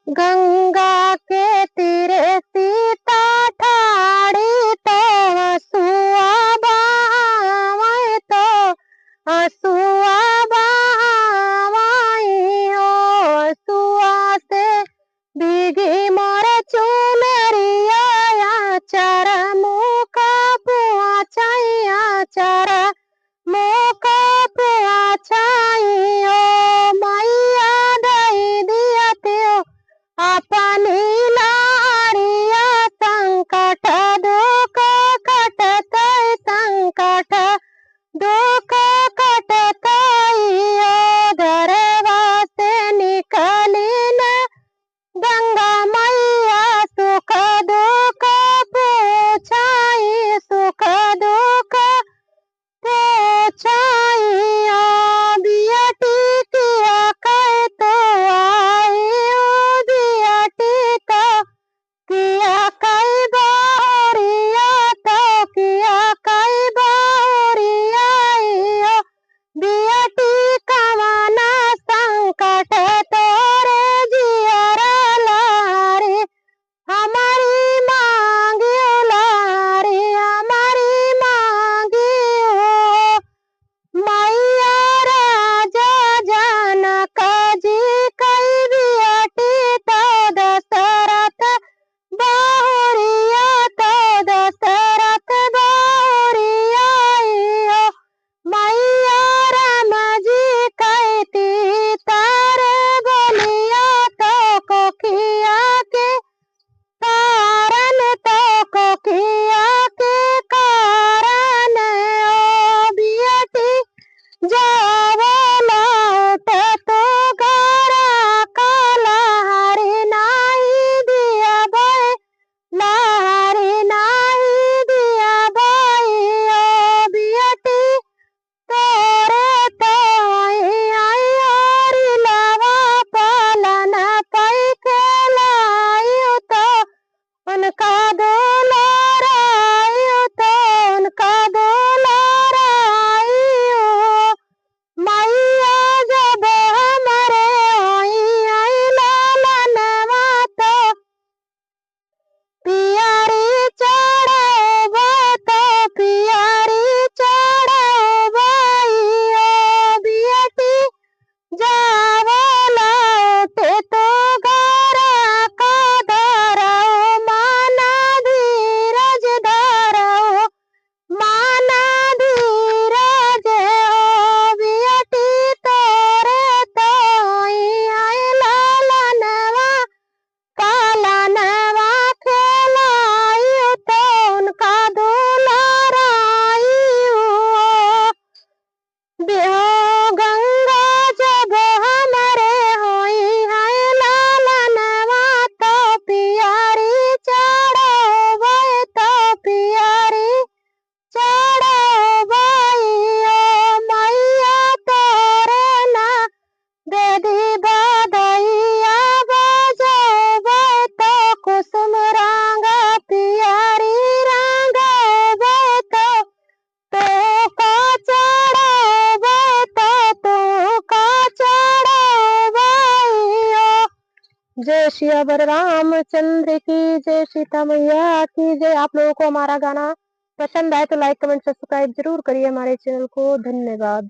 गंगा के तीरे सीता ठाड़ी तो हसुआ बहावै तो हसुआ बहावै हो हसुआ से भीगी मोर चुनरिया आचर मुख पुआछाइया आचर मुख पुआछाइयो मैया दई दिया त्यो अपनी लाड़िया संकट दुख कटतै संकट दुख कटतै घरवा से निकली न गंगा मैया सुख दुख पूछाई सुख दुख पूछाइया बियटी किया कह तो आई बियटी तो किया कई बारिया तो किया कई बारिया बियटी कमाना संकट तोरे जियरा लारे हमारी मांगी लारे हमारी मांगी हो मैया राजा जनक जी कई बियटी तो दशरथ बहुरिया तो दशरथ बहुरिया हो मैया राम जी कहती तारे बोलिया तो कोखिया के कारण तो कोखिया के कारण ओ बियटी जावला उठे तो घरा काला हरि नाही दिया भाई लहरी नाही दिया भाई ओ बियटी तोरे तो आई हरि लवा पालन पै खेलायु तो उनका दुलारायु तो उनका दुलारायु मैया जब हमारे आई लालनवा तो पियारी चढ़ावा तो पियारी चढ़ावा बियटी जावला उठे तो घरा का धराओ माना धीरज धराओ माना धीरज हो बियटी तोरे तो आई लालनवा पालनवा खेलायु तो उनका दुलारायु गंगा जब हमारे होई है लालनवा तो पियारी चढ़ावे तो पियारी चढ़ावे मैया तोरे ना दे बधैया बजावे तो कुसुम रंगा पियारी रंगावे तो का चढ़ावे तो का चढ़ावे जय श्री रामचंद्र की जय सीता मैया की जय। आप लोगों को हमारा गाना पसंद आए तो लाइक कमेंट सब्सक्राइब जरूर करिए हमारे चैनल को। धन्यवाद।